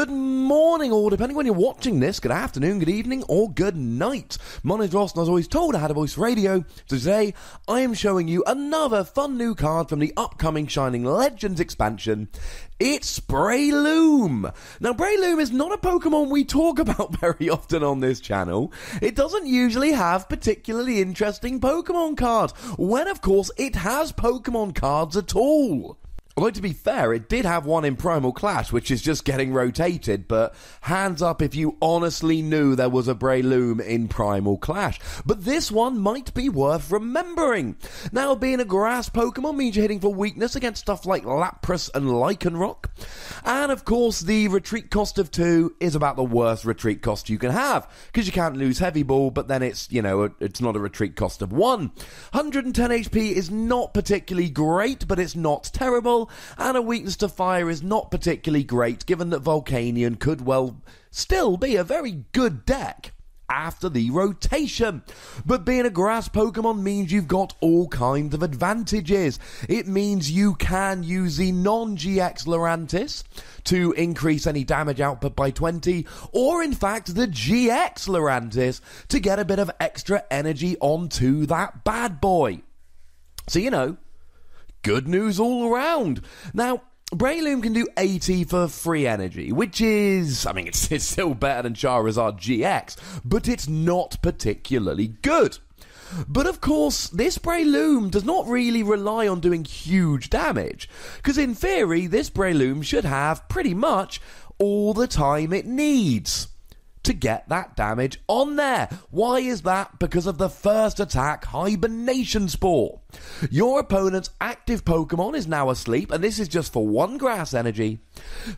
Good morning, or depending when you're watching this, good afternoon, good evening, or good night. My name's Ross, and as always told, I had a voice radio. So today, I am showing you another fun new card from the upcoming Shining Legends expansion. It's Breloom. Now, Breloom is not a Pokemon we talk about very often on this channel. It doesn't usually have particularly interesting Pokemon cards, when, of course, it has Pokemon cards at all. Although, to be fair, it did have one in Primal Clash, which is just getting rotated, but hands up if you honestly knew there was a Breloom in Primal Clash. But this one might be worth remembering. Now, being a grass Pokemon means you're hitting for weakness against stuff like Lapras and Lycanroc. And, of course, the retreat cost of 2 is about the worst retreat cost you can have, because you can't lose Heavy Ball, but then it's, it's not a retreat cost of 1. 110 HP is not particularly great, but it's not terrible. And a weakness to fire is not particularly great, given that Volcanion could well still be a very good deck after the rotation. But being a grass Pokemon means you've got all kinds of advantages. It means you can use the non-GX Lurantis to increase any damage output by 20, or in fact the GX Lurantis to get a bit of extra energy onto that bad boy. So, good news all around. Now, Breloom can do 80 for free energy, which is, it's still better than Charizard GX, but it's not particularly good. But of course, this Breloom does not really rely on doing huge damage, because in theory, this Breloom should have pretty much all the time it needs to get that damage on there. Why is that? Because of the first attack, Hibernation Sport. Your opponent's active Pokemon is now asleep, and this is just for 1 grass energy.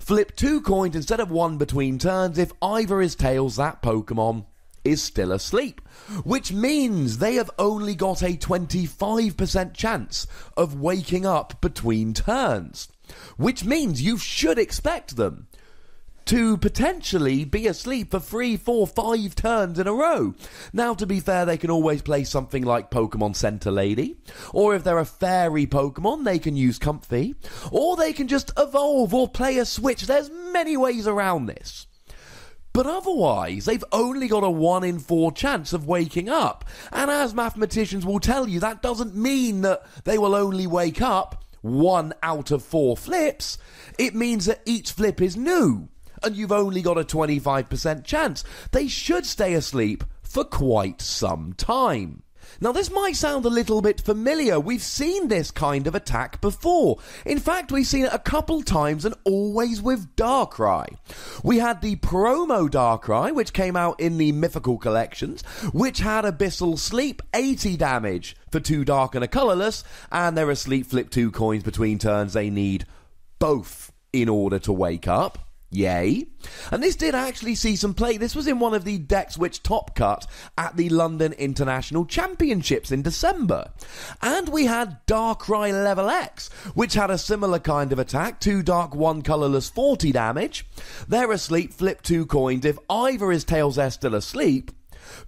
Flip 2 coins instead of 1 between turns if either is tails that Pokemon is still asleep, which means they have only got a 25% chance of waking up between turns, which means you should expect them to potentially be asleep for 3, 4, 5 turns in a row. Now, to be fair, they can always play something like Pokemon Center Lady, or if they're a fairy Pokemon, they can use Comfy, or they can just evolve or play a switch. There's many ways around this. But otherwise, they've only got a 1 in 4 chance of waking up. And as mathematicians will tell you, that doesn't mean that they will only wake up 1 out of 4 flips. It means that each flip is new, and you've only got a 25% chance. They should stay asleep for quite some time. Now, this might sound a little bit familiar. We've seen this kind of attack before. In fact, we've seen it a couple times, and always with Darkrai. We had the promo Darkrai, which came out in the Mythical Collections, which had Abyssal Sleep, 80 damage for 2 dark and a colourless, and they're asleep, flip 2 coins between turns. They need both in order to wake up. Yay. And this did actually see some play. This was in one of the decks which top cut at the London International Championships in December. And we had Darkrai Level X, which had a similar kind of attack. 2 dark, 1 colourless, 40 damage. They're asleep, flip 2 coins. If either is tails, they're still asleep.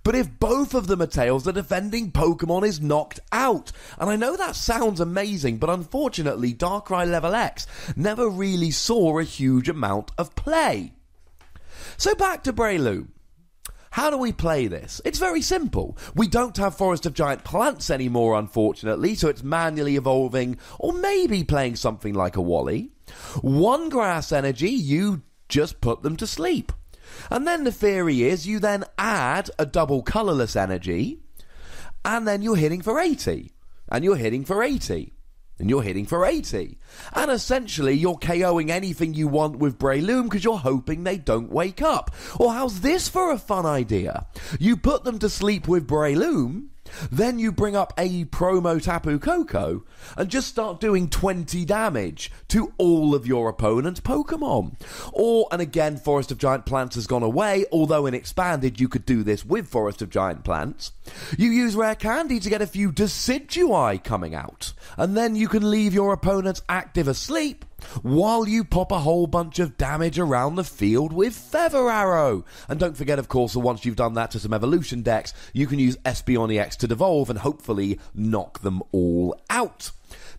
But if both of them are tails, the defending Pokemon is knocked out. And I know that sounds amazing, but unfortunately, Darkrai Level X never really saw a huge amount of play. So back to Breloom. How do we play this? It's very simple. We don't have Forest of Giant Plants anymore, unfortunately, so it's manually evolving, or maybe playing something like a Wally. 1 grass energy, you just put them to sleep. And then the theory is you then add a double colourless energy, and then you're hitting for 80, and you're hitting for 80, and you're hitting for 80. And essentially you're KOing anything you want with Breloom because you're hoping they don't wake up. Or how's this for a fun idea? You put them to sleep with Breloom, then you bring up a promo Tapu Koko and just start doing 20 damage to all of your opponent's Pokemon. Or, and again, Forest of Giant Plants has gone away, although in Expanded you could do this with Forest of Giant Plants. You use Rare Candy to get a few Decidueye coming out, and then you can leave your opponent's active asleep, while you pop a whole bunch of damage around the field with Feather Arrow. And don't forget, of course, that once you've done that to some evolution decks, you can use Espeon to devolve and hopefully knock them all out.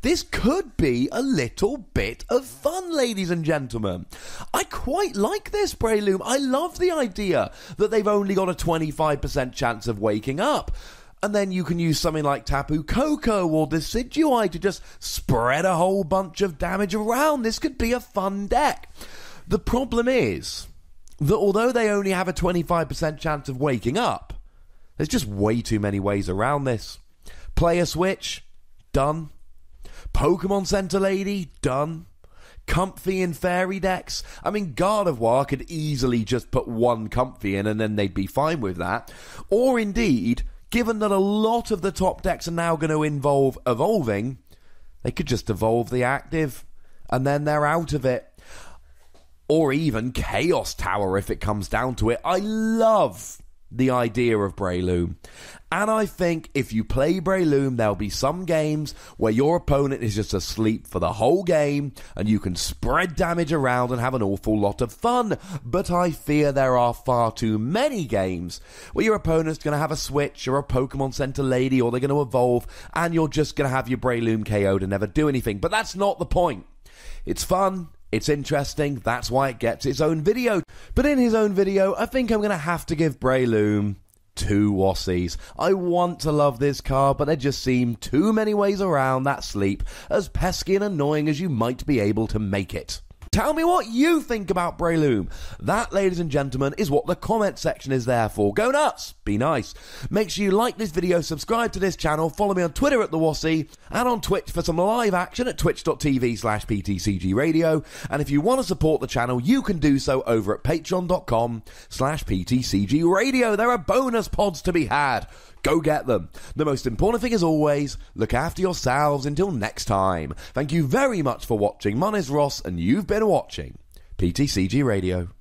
This could be a little bit of fun, ladies and gentlemen. I quite like this Breloom. I love the idea that they've only got a 25% chance of waking up. And then you can use something like Tapu Koko or Decidueye to just spread a whole bunch of damage around. This could be a fun deck. The problem is that although they only have a 25% chance of waking up, there's just way too many ways around this. Player Switch, done. Pokemon Center Lady, done. Comfy in fairy decks. I mean, Gardevoir could easily just put one Comfy in and then they'd be fine with that. Or indeed, given that a lot of the top decks are now going to involve evolving, they could just evolve the active and then they're out of it. Or even Chaos Tower if it comes down to it. I love the idea of Breloom. And I think if you play Breloom, there'll be some games where your opponent is just asleep for the whole game and you can spread damage around and have an awful lot of fun. But I fear there are far too many games where your opponent's going to have a Switch or a Pokemon Center Lady or they're going to evolve and you're just going to have your Breloom KO'd and never do anything. But that's not the point. It's fun. It's interesting, that's why it gets its own video. But in his own video, I think I'm going to have to give Breloom 2 Wassies. I want to love this card, but there just seem too many ways around that sleep, as pesky and annoying as you might be able to make it. Tell me what you think about Breloom. That, ladies and gentlemen, is what the comment section is there for. Go nuts, be nice. Make sure you like this video, subscribe to this channel, follow me on Twitter at @TheWassie, and on Twitch for some live action at twitch.tv/PTCGRadio. And if you want to support the channel, you can do so over at patreon.com/PTCGRadio. There are bonus pods to be had. Go get them. The most important thing, as always, look after yourselves until next time. Thank you very much for watching. My name's Ross, and you've been watching PTCG Radio.